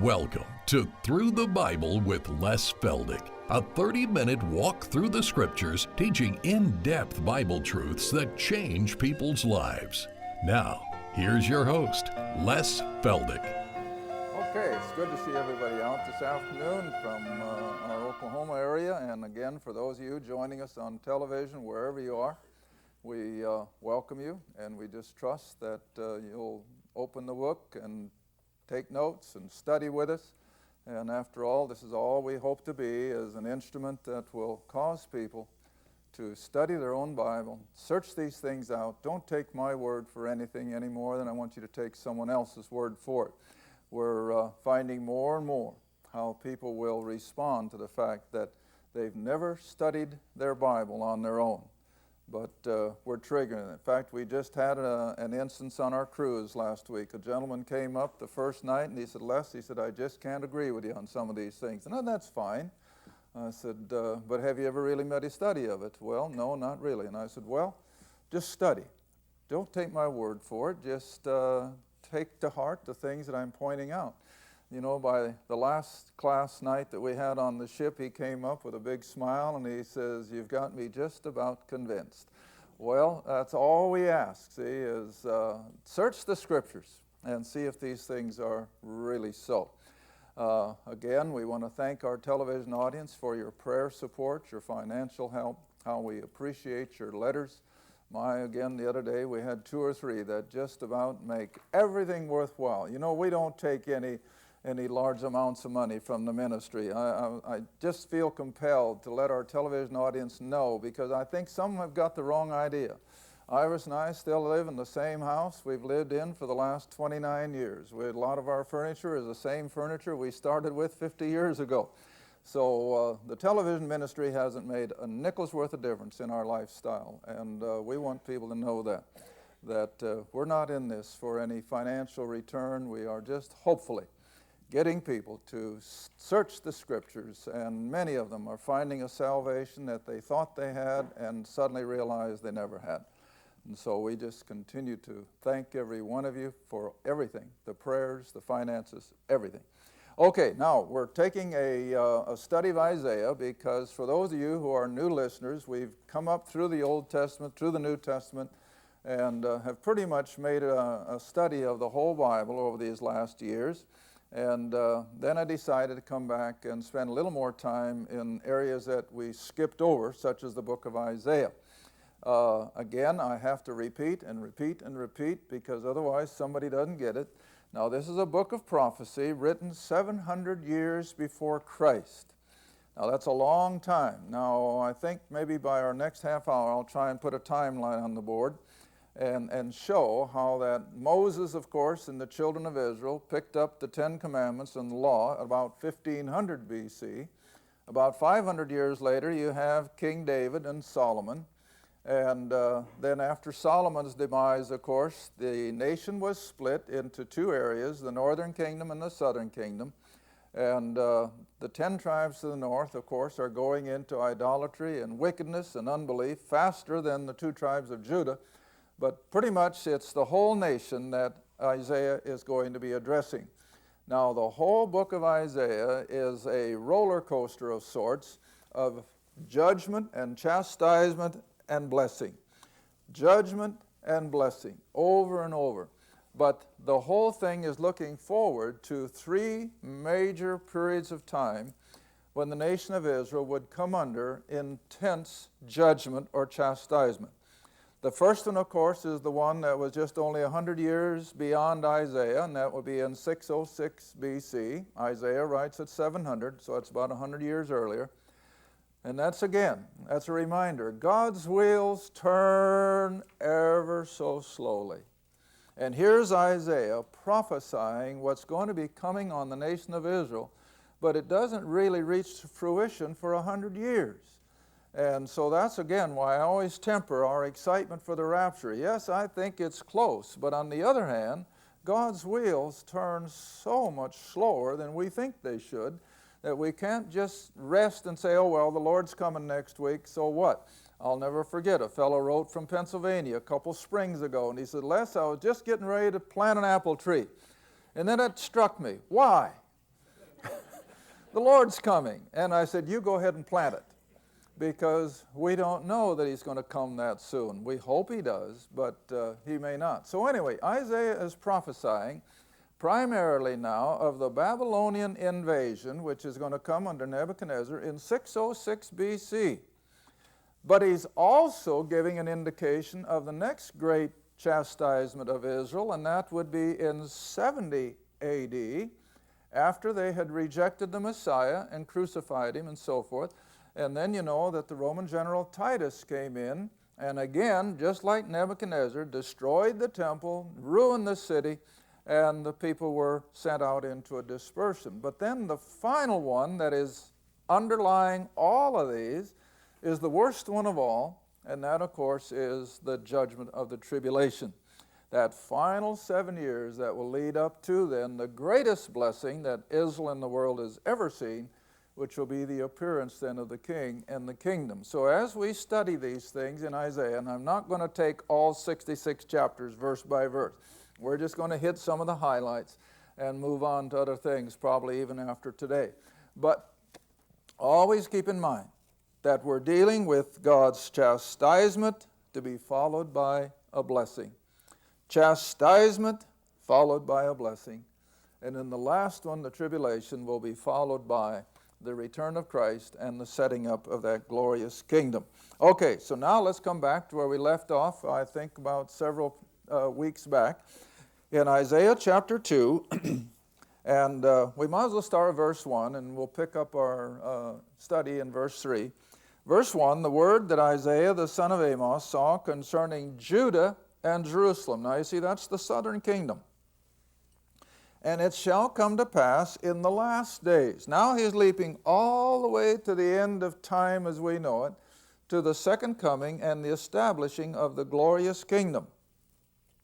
Welcome to Through the Bible with Les Feldick, a 30-minute walk through the Scriptures teaching in-depth Bible truths that change people's lives. Now, here's your host, Les Feldick. Okay, it's good to see everybody out this afternoon from our Oklahoma area, and again, for those of you joining us on television, wherever you are, we welcome you, and we just trust that you'll open the book and take notes and study with us. And after all, this is all we hope to be, is an instrument that will cause people to study their own Bible, search these things out. Don't take my word for anything any more than I want you to take someone else's word for it. We're finding more and more how people will respond to the fact that they've never studied their Bible on their own. But we're triggering it. In fact, we just had an instance on our cruise last week. A gentleman came up the first night and he said, Les, he said, I just can't agree with you on some of these things. And that's fine. I said, but have you ever really made a study of it? Well, no, not really. And I said, well, just study. Don't take my word for it. Just take to heart the things that I'm pointing out. You know, by the last class night that we had on the ship, he came up with a big smile and he says, you've got me just about convinced. Well, that's all we ask, see, is search the Scriptures and see if these things are really so. Again, we want to thank our television audience for your prayer support, your financial help, how we appreciate your letters. Again, the other day we had 2 or 3 that just about make everything worthwhile. You know, we don't take any large amounts of money from the ministry. I just feel compelled to let our television audience know, because I think some have got the wrong idea. Iris and I still live in the same house we've lived in for the last 29 years. A lot of our furniture is the same furniture we started with 50 years ago. So the television ministry hasn't made a nickel's worth of difference in our lifestyle, and we want people to know that we're not in this for any financial return. We are just hopefully getting people to search the Scriptures, and many of them are finding a salvation that they thought they had and suddenly realize they never had. And so we just continue to thank every one of you for everything, the prayers, the finances, everything. Okay, now we're taking a study of Isaiah, because for those of you who are new listeners, we've come up through the Old Testament, through the New Testament, and have pretty much made a study of the whole Bible over these last years. And then I decided to come back and spend a little more time in areas that we skipped over, such as the book of Isaiah. Again, I have to repeat and repeat and repeat, because otherwise somebody doesn't get it. Now, this is a book of prophecy written 700 years before Christ. Now, that's a long time. Now, I think maybe by our next half hour, I'll try and put a timeline on the board and show how that Moses, of course, and the children of Israel picked up the 10 Commandments and the law about 1500 BC. About 500 years later, you have King David and Solomon. And then after Solomon's demise, of course, the nation was split into 2 areas, the northern kingdom and the southern kingdom. And the 10 tribes to the north, of course, are going into idolatry and wickedness and unbelief faster than the 2 tribes of Judah. But pretty much it's the whole nation that Isaiah is going to be addressing. Now, the whole book of Isaiah is a roller coaster of sorts of judgment and chastisement and blessing. Judgment and blessing, over and over. But the whole thing is looking forward to 3 major periods of time when the nation of Israel would come under intense judgment or chastisement. The first one, of course, is the one that was just only 100 years beyond Isaiah, and that would be in 606 BC. Isaiah writes at 700, so it's about 100 years earlier. And that's a reminder. God's wheels turn ever so slowly. And here's Isaiah prophesying what's going to be coming on the nation of Israel, but it doesn't really reach fruition for 100 years. And so that's, again, why I always temper our excitement for the rapture. Yes, I think it's close, but on the other hand, God's wheels turn so much slower than we think they should, that we can't just rest and say, oh, well, the Lord's coming next week, so what? I'll never forget, a fellow wrote from Pennsylvania a couple springs ago, and he said, Les, I was just getting ready to plant an apple tree. And then it struck me, why? the Lord's coming. And I said, you go ahead and plant it, because we don't know that he's going to come that soon. We hope he does, but he may not. So anyway, Isaiah is prophesying primarily now of the Babylonian invasion, which is going to come under Nebuchadnezzar in 606 BC. But he's also giving an indication of the next great chastisement of Israel, and that would be in 70 AD, after they had rejected the Messiah and crucified him and so forth. And then you know that the Roman general Titus came in, and again, just like Nebuchadnezzar, destroyed the temple, ruined the city, and the people were sent out into a dispersion. But then the final one that is underlying all of these is the worst one of all, and that, of course, is the judgment of the tribulation. That final 7 years that will lead up to then the greatest blessing that Israel and the world has ever seen, which will be the appearance then of the King and the kingdom. So as we study these things in Isaiah, and I'm not going to take all 66 chapters verse by verse, we're just going to hit some of the highlights and move on to other things, probably even after today. But always keep in mind that we're dealing with God's chastisement to be followed by a blessing. Chastisement followed by a blessing. And in the last one, the tribulation, will be followed by the return of Christ and the setting up of that glorious kingdom. Okay, so now let's come back to where we left off, I think about several weeks back, in Isaiah chapter 2. And we might as well start at verse 1, and we'll pick up our study in verse 3. Verse 1, the word that Isaiah the son of Amos saw concerning Judah and Jerusalem. Now you see, that's the southern kingdom. And it shall come to pass in the last days. Now he's leaping all the way to the end of time as we know it, to the second coming and the establishing of the glorious kingdom.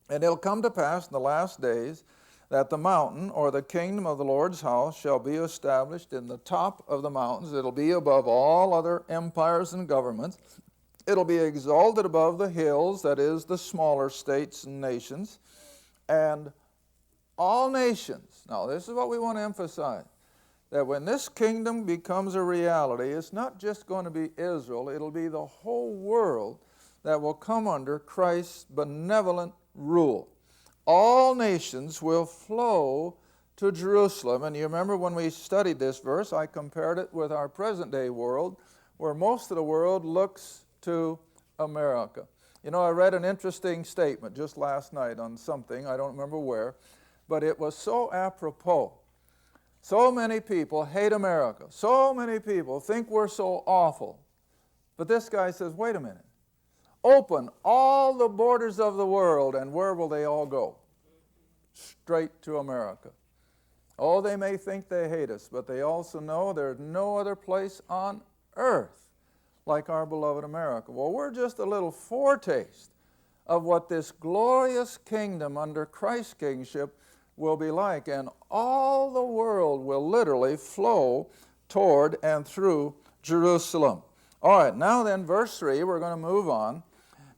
And it'll come to pass in the last days that the mountain, or the kingdom of the Lord's house, shall be established in the top of the mountains. It'll be above all other empires and governments. It'll be exalted above the hills, that is, the smaller states and nations. And all nations, now this is what we want to emphasize, that when this kingdom becomes a reality, it's not just going to be Israel, it'll be the whole world that will come under Christ's benevolent rule. All nations will flow to Jerusalem. And you remember when we studied this verse, I compared it with our present day world, where most of the world looks to America. You know, I read an interesting statement just last night on something, I don't remember where, but it was so apropos. So many people hate America. So many people think we're so awful. But this guy says, wait a minute. Open all the borders of the world, and where will they all go? Straight to America. Oh, they may think they hate us, but they also know there's no other place on earth like our beloved America. Well, we're just a little foretaste of what this glorious kingdom under Christ's kingship will be like, and all the world will literally flow toward and through Jerusalem. All right, now then, verse 3, we're going to move on.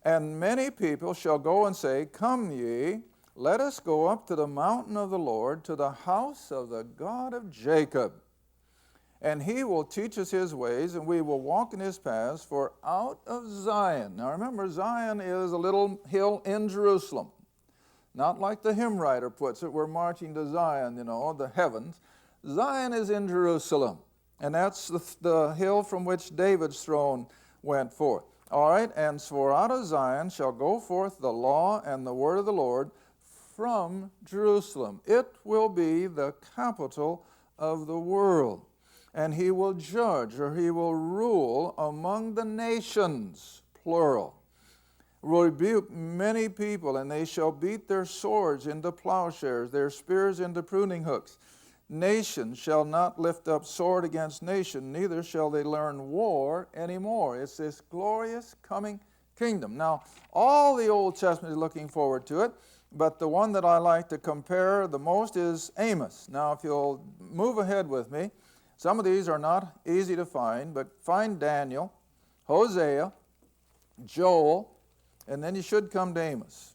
And many people shall go and say, come ye, let us go up to the mountain of the Lord, to the house of the God of Jacob. And he will teach us his ways, and we will walk in his paths, for out of Zion. Now remember, Zion is a little hill in Jerusalem. Not like the hymn writer puts it, we're marching to Zion, you know, the heavens. Zion is in Jerusalem, and that's the hill from which David's throne went forth. All right, and for out of Zion shall go forth the law and the word of the Lord from Jerusalem. It will be the capital of the world. And he will judge, or he will rule among the nations, plural. Rebuke many people, and they shall beat their swords into plowshares, their spears into pruning hooks. Nation shall not lift up sword against nation, neither shall they learn war anymore. It's this glorious coming kingdom. Now, all the Old Testament is looking forward to it, but the one that I like to compare the most is Amos. Now, if you'll move ahead with me, some of these are not easy to find, but find Daniel, Hosea, Joel, and then you should come to Amos.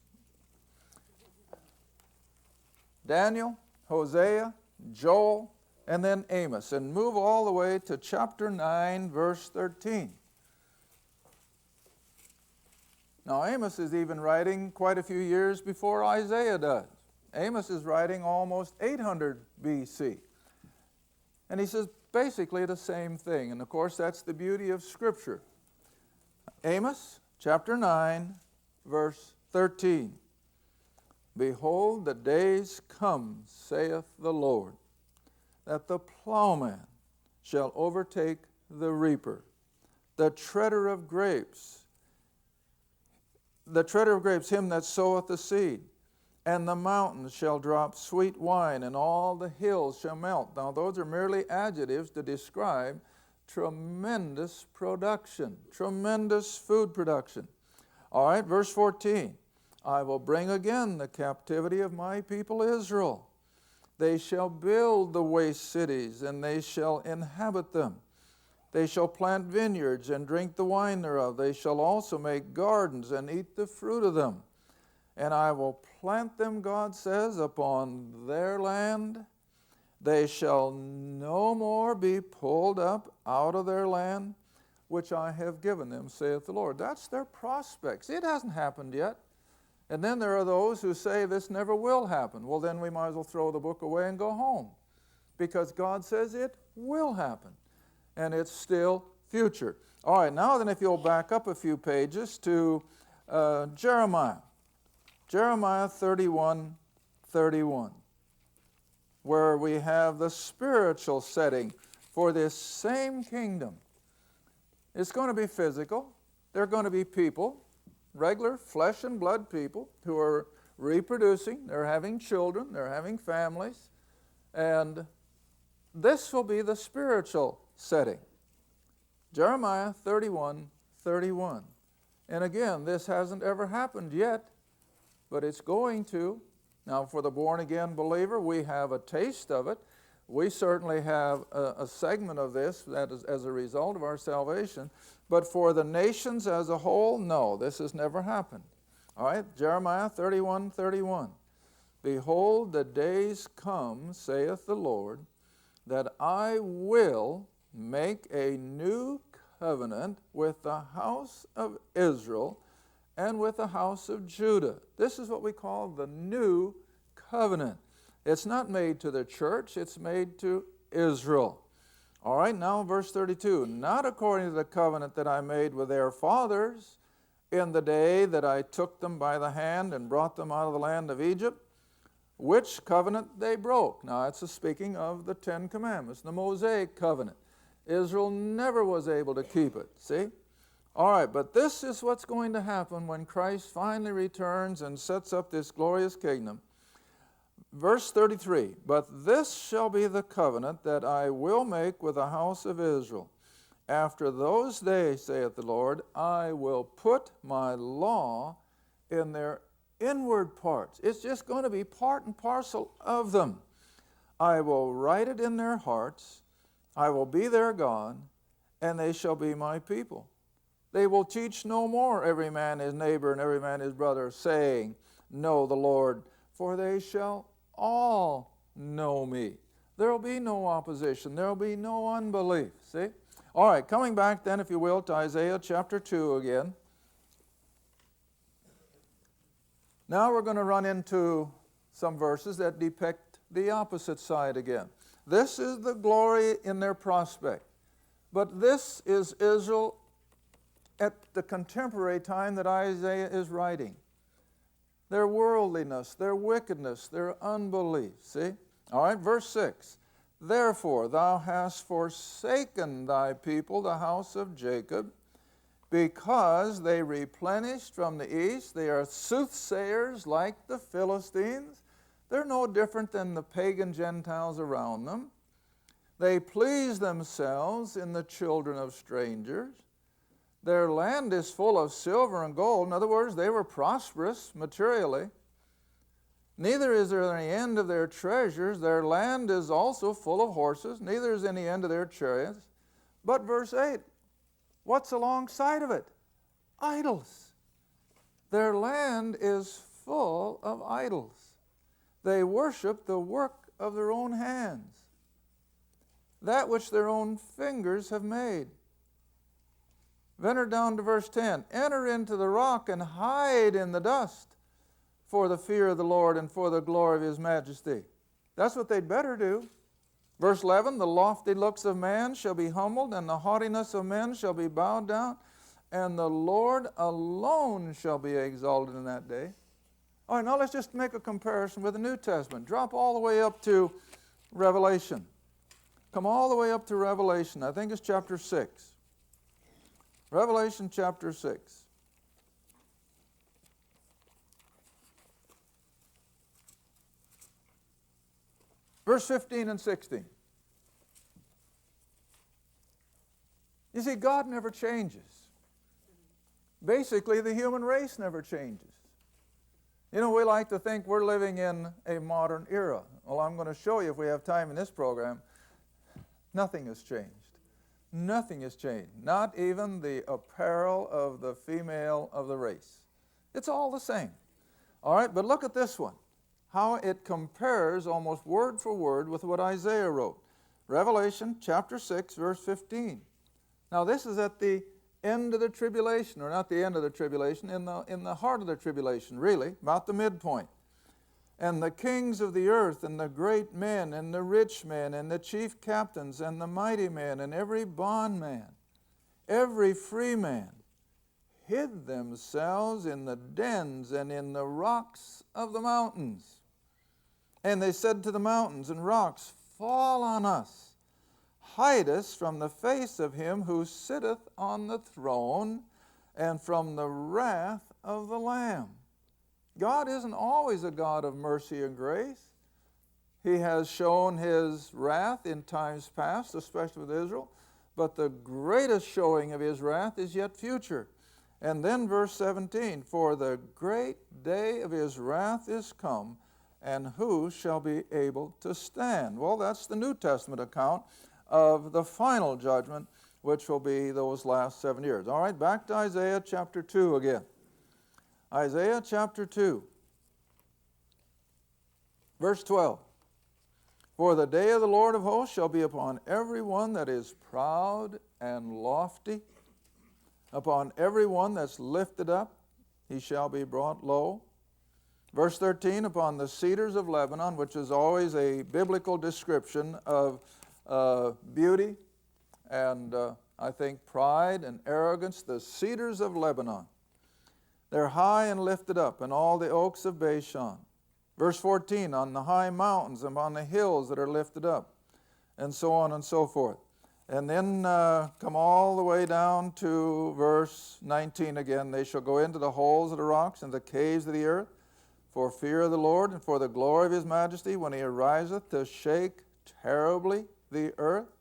Daniel, Hosea, Joel, and then Amos, and move all the way to chapter 9, verse 13. Now, Amos is even writing quite a few years before Isaiah does. Amos is writing almost 800 BC. And he says basically the same thing. And of course, that's the beauty of Scripture. Amos chapter 9, verse 13. Behold, the days come, saith the Lord, that the plowman shall overtake the reaper, the treader of grapes, him that soweth the seed. And the mountains shall drop sweet wine, and all the hills shall melt. Now, those are merely adjectives to describe tremendous production, tremendous food production. All right, verse 14. I will bring again the captivity of my people Israel. They shall build the waste cities, and they shall inhabit them. They shall plant vineyards and drink the wine thereof. They shall also make gardens and eat the fruit of them. And I will plant them, God says, upon their land. They shall no more be pulled up out of their land, which I have given them, saith the Lord. That's their prospects. It hasn't happened yet. And then there are those who say this never will happen. Well, then we might as well throw the book away and go home, because God says it will happen, and it's still future. All right, now then if you'll back up a few pages to Jeremiah 31:31, where we have the spiritual setting for this same kingdom. It's going to be physical. They're going to be people, regular flesh and blood people who are reproducing. They're having children. They're having families. And this will be the spiritual setting. Jeremiah 31:31. And again, this hasn't ever happened yet, but it's going to. Now, for the born-again believer, we have a taste of it. We certainly have a segment of this that is as a result of our salvation. But for the nations as a whole, no, this has never happened. All right, Jeremiah 31:31. Behold, the days come, saith the Lord, that I will make a new covenant with the house of Israel and with the house of Judah. This is what we call the new covenant. It's not made to the church, it's made to Israel. All right, now verse 32. Not according to the covenant that I made with their fathers in the day that I took them by the hand and brought them out of the land of Egypt, which covenant they broke. Now it's speaking of the Ten Commandments, the Mosaic covenant. Israel never was able to keep it, see? All right, but this is what's going to happen when Christ finally returns and sets up this glorious kingdom. Verse 33, but this shall be the covenant that I will make with the house of Israel. After those days, saith the Lord, I will put my law in their inward parts. It's just going to be part and parcel of them. I will write it in their hearts. I will be their God, and they shall be my people. They will teach no more every man his neighbor and every man his brother, saying, know the Lord, for they shall all know me. There will be no opposition. There will be no unbelief. See? All right, coming back then, if you will, to Isaiah chapter 2 again. Now we're going to run into some verses that depict the opposite side again. This is the glory in their prospect. But this is Israel at the contemporary time that Isaiah is writing. Their worldliness, their wickedness, their unbelief. See? All right, verse 6. Therefore thou hast forsaken thy people, the house of Jacob, because they replenished from the east. They are soothsayers like the Philistines. They're no different than the pagan Gentiles around them. They please themselves in the children of strangers. Their land is full of silver and gold. In other words, they were prosperous materially. Neither is there any end of their treasures. Their land is also full of horses. Neither is any end of their chariots. But verse 8, what's alongside of it? Idols. Their land is full of idols. They worship the work of their own hands. that which their own fingers have made. Enter down to verse 10. Enter into the rock and hide in the dust for the fear of the Lord and for the glory of his majesty. That's what they'd better do. Verse 11, the lofty looks of man shall be humbled, and the haughtiness of men shall be bowed down, and the Lord alone shall be exalted in that day. All right, now let's just make a comparison with the New Testament. Drop all the way up to Revelation. Come all the way up to Revelation. I think it's chapter 6. Revelation chapter 6. Verse 15 and 16. You see, God never changes. Basically, the human race never changes. You know, we like to think we're living in a modern era. Well, I'm going to show you if we have time in this program. Nothing has changed. Nothing has changed. Not even the apparel of the female of the race. It's all the same. All right, but look at this one. How it compares almost word for word with what Isaiah wrote. Revelation chapter 6, verse 15. Now this is at the end of the tribulation, or not the end of the tribulation, in the heart of the tribulation, really, about the midpoint. And the kings of the earth, and the great men, and the rich men, and the chief captains, and the mighty men, and every bondman, every free man, hid themselves in the dens and in the rocks of the mountains. And they said to the mountains and rocks, fall on us, hide us from the face of him who sitteth on the throne, and from the wrath of the Lamb. God isn't always a God of mercy and grace. He has shown his wrath in times past, especially with Israel, but the greatest showing of his wrath is yet future. And then verse 17, for the great day of his wrath is come, and who shall be able to stand? Well, that's the New Testament account of the final judgment, which will be those last 7 years. All right, back to Isaiah chapter 2 again. Isaiah chapter 2, verse 12. For the day of the Lord of hosts shall be upon every one that is proud and lofty, upon every one that's lifted up, he shall be brought low. Verse 13, upon the cedars of Lebanon, which is always a biblical description of beauty and I think pride and arrogance, the cedars of Lebanon. They're high and lifted up, and all the oaks of Bashan. Verse 14, on the high mountains and on the hills that are lifted up, and so on and so forth. And then come all the way down to verse 19 again. They shall go into the holes of the rocks and the caves of the earth, for fear of the Lord and for the glory of his majesty, when he ariseth to shake terribly the earth.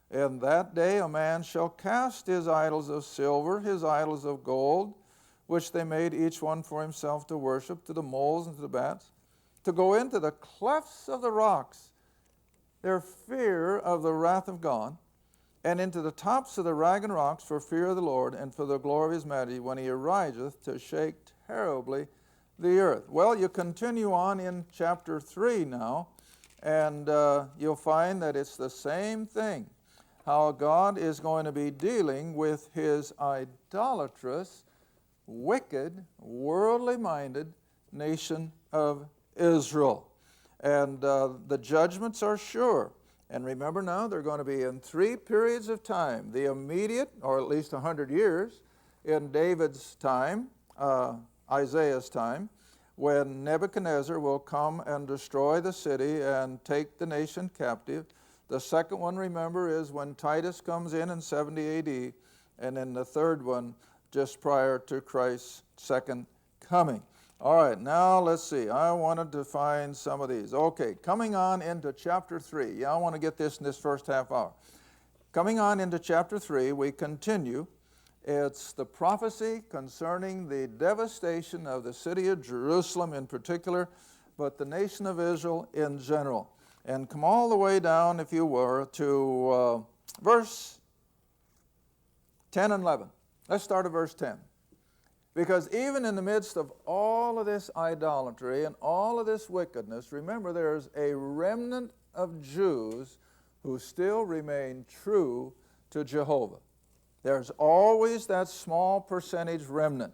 In that day a man shall cast his idols of silver, his idols of gold, which they made each one for himself to worship, to the moles and to the bats, to go into the clefts of the rocks, their fear of the wrath of God, and into the tops of the ragged rocks for fear of the Lord and for the glory of his majesty, when he ariseth to shake terribly the earth. Well, you continue on in chapter 3 now, and you'll find that it's the same thing, how God is going to be dealing with his idolatrous, wicked, worldly-minded nation of Israel. And the judgments are sure. And remember now, they're going to be in 3 periods of time. The immediate, or at least 100 years, in David's time, Isaiah's time, when Nebuchadnezzar will come and destroy the city and take the nation captive. The second one, remember, is when Titus comes in 70 AD, and then the third one just prior to Christ's second coming. All right, now let's see. I wanted to find some of these. Okay, coming on into chapter 3. Yeah, I want to get this in this first half hour. Coming on into chapter 3, we continue. It's the prophecy concerning the devastation of the city of Jerusalem in particular, but the nation of Israel in general. And come all the way down, if you were, to verse 10 and 11. Let's start at verse 10. Because even in the midst of all of this idolatry and all of this wickedness, remember there's a remnant of Jews who still remain true to Jehovah. There's always that small percentage remnant.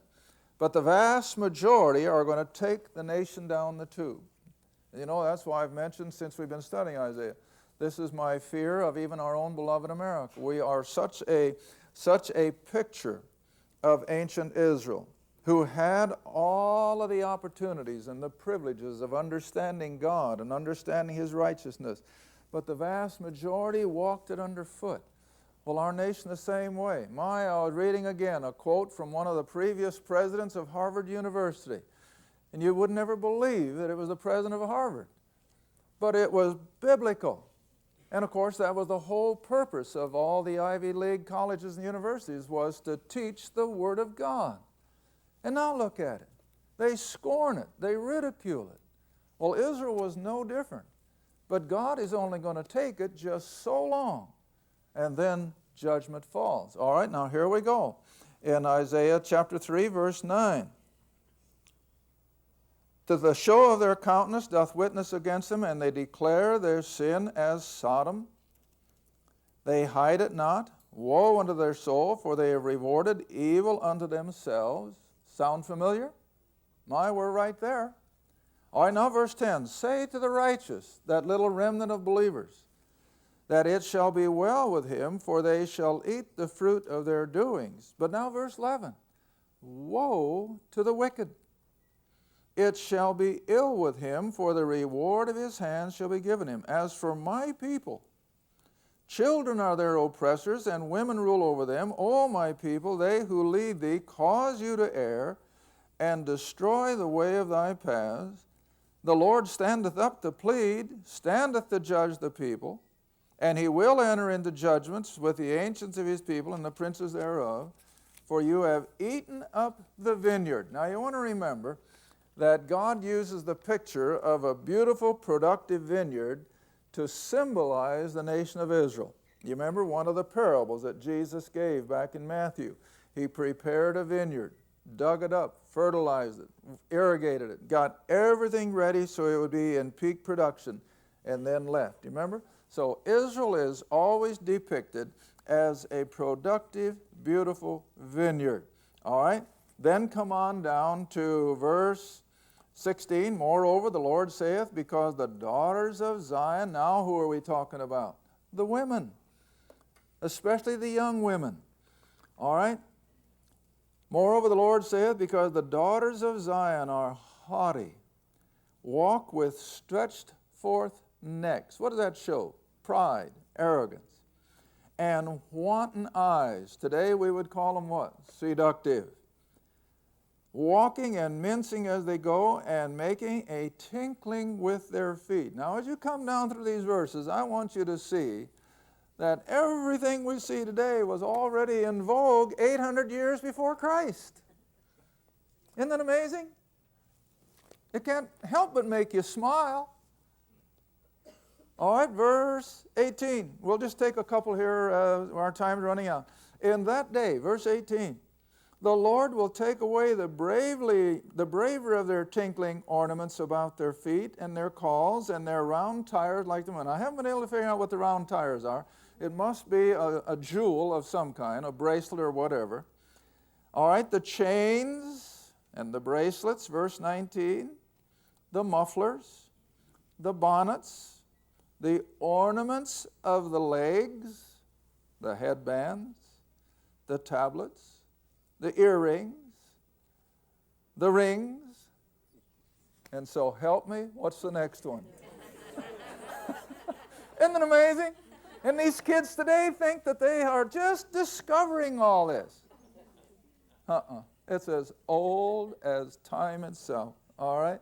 But the vast majority are going to take the nation down the tube. You know, that's why I've mentioned since we've been studying Isaiah, this is my fear of even our own beloved America. We are such a picture of ancient Israel, who had all of the opportunities and the privileges of understanding God and understanding His righteousness, but the vast majority walked it underfoot. Well, our nation the same way. I was reading again a quote from one of the previous presidents of Harvard University, and you would never believe that it was the president of Harvard, but it was biblical. And of course, that was the whole purpose of all the Ivy League colleges and universities, was to teach the Word of God. And now look at it. They scorn it. They ridicule it. Well, Israel was no different. But God is only going to take it just so long, and then judgment falls. All right, now here we go. In Isaiah chapter 3, verse 9. To the show of their countenance doth witness against them, and they declare their sin as Sodom. They hide it not. Woe unto their soul, for they have rewarded evil unto themselves. Sound familiar? We're right there. All right, now verse 10. Say to the righteous, that little remnant of believers, that it shall be well with him, for they shall eat the fruit of their doings. But now verse 11. Woe to the wicked. It shall be ill with him, for the reward of his hands shall be given him. As for my people, children are their oppressors, and women rule over them. O my people, they who lead thee cause you to err, and destroy the way of thy paths. The Lord standeth up to plead, standeth to judge the people, and he will enter into judgments with the ancients of his people and the princes thereof. For you have eaten up the vineyard. Now you want to remember that God uses the picture of a beautiful, productive vineyard to symbolize the nation of Israel. You remember one of the parables that Jesus gave back in Matthew. He prepared a vineyard, dug it up, fertilized it, irrigated it, got everything ready so it would be in peak production, and then left. You remember? So Israel is always depicted as a productive, beautiful vineyard. All right? Then come on down to verse 16, moreover, the Lord saith, because the daughters of Zion, now who are we talking about? The women, especially the young women. All right? Moreover, the Lord saith, because the daughters of Zion are haughty, walk with stretched forth necks. What does that show? Pride, arrogance, and wanton eyes. Today we would call them what? Seductive. Walking and mincing as they go, and making a tinkling with their feet. Now, as you come down through these verses, I want you to see that everything we see today was already in vogue 800 years before Christ. Isn't that amazing? It can't help but make you smile. All right, verse 18. We'll just take a couple here. Our time's running out. In that day, verse 18. The Lord will take away the braver of their tinkling ornaments about their feet, and their calls, and their round tires like the moon. I haven't been able to figure out what the round tires are. It must be a jewel of some kind, a bracelet or whatever. All right, the chains and the bracelets, verse 19, the mufflers, the bonnets, the ornaments of the legs, the headbands, the tablets, the earrings, the rings, and so help me, what's the next one? Isn't it amazing? And these kids today think that they are just discovering all this. It's as old as time itself, all right?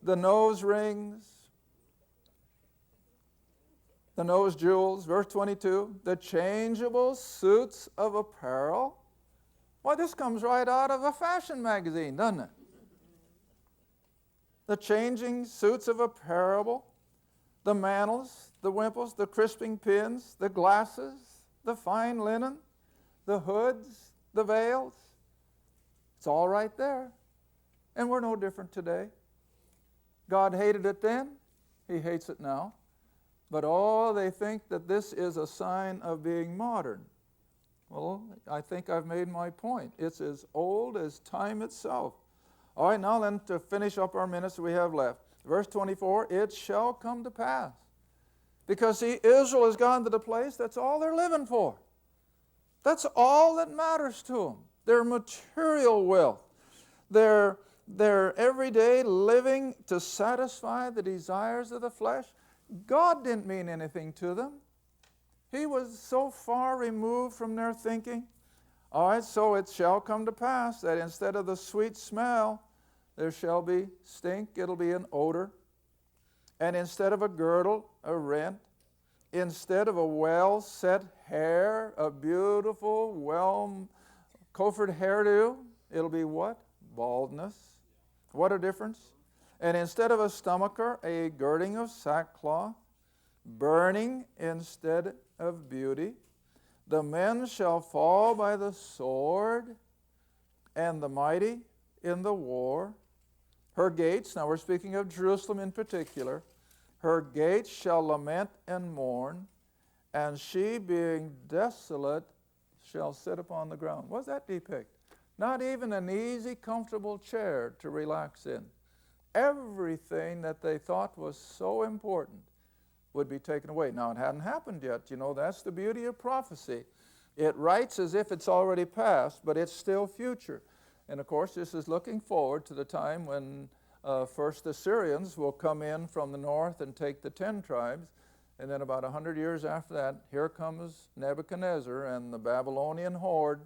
The nose rings, the nose jewels, verse 22, the changeable suits of apparel. Well, this comes right out of a fashion magazine, doesn't it? The changing suits of apparel, the mantles, the wimples, the crisping pins, the glasses, the fine linen, the hoods, the veils. It's all right there. And we're no different today. God hated it then. He hates it now. But oh, they think that this is a sign of being modern. Well, I think I've made my point. It's as old as time itself. All right, now then, to finish up our minutes we have left. Verse 24, it shall come to pass. Because, see, Israel has gone to the place that's all they're living for. That's all that matters to them. Their material wealth. Their everyday living to satisfy the desires of the flesh. God didn't mean anything to them. He was so far removed from their thinking. All right, so it shall come to pass that instead of the sweet smell, there shall be stink, it'll be an odor. And instead of a girdle, a rent. Instead of a well-set hair, a beautiful, well-coiffured hairdo, it'll be what? Baldness. What a difference. And instead of a stomacher, a girding of sackcloth. Burning instead of beauty. The men shall fall by the sword, and the mighty in the war. Her gates, now we're speaking of Jerusalem in particular, her gates shall lament and mourn, and she being desolate shall sit upon the ground. What does that depict? Not even an easy, comfortable chair to relax in. Everything that they thought was so important would be taken away. Now, it hadn't happened yet. You know, that's the beauty of prophecy. It writes as if it's already past, but it's still future. And of course, this is looking forward to the time when first the Syrians will come in from the north and take the 10 tribes. And then about 100 years after that, here comes Nebuchadnezzar and the Babylonian horde,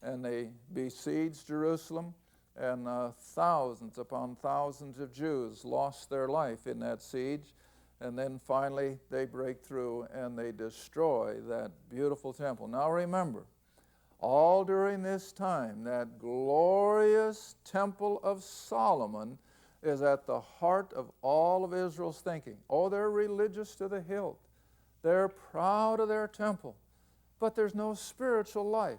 and they besiege Jerusalem, and thousands upon thousands of Jews lost their life in that siege. And then finally they break through and they destroy that beautiful temple. Now remember, all during this time, that glorious temple of Solomon is at the heart of all of Israel's thinking. Oh, they're religious to the hilt. They're proud of their temple. But there's no spiritual life.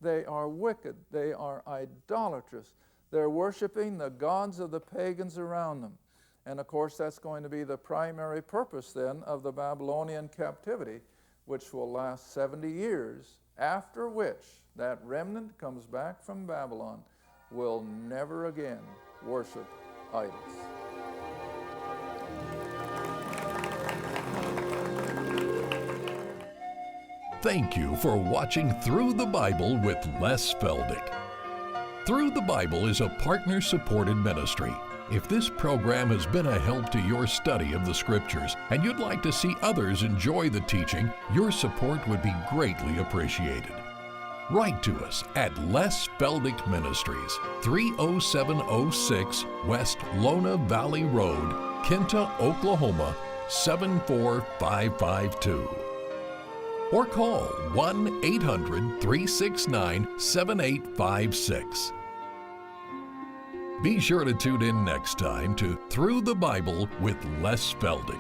They are wicked. They are idolatrous. They're worshiping the gods of the pagans around them. And of course, that's going to be the primary purpose then of the Babylonian captivity, which will last 70 years, after which that remnant comes back from Babylon, will never again worship idols. Thank you for watching Through the Bible with Les Feldick. Through the Bible is a partner-supported ministry. If this program has been a help to your study of the Scriptures and you'd like to see others enjoy the teaching, your support would be greatly appreciated. Write to us at Les Feldick Ministries, 30706 West Lona Valley Road, Kinta, Oklahoma, 74552. Or call 1-800-369-7856. Be sure to tune in next time to Through the Bible with Les Feldick.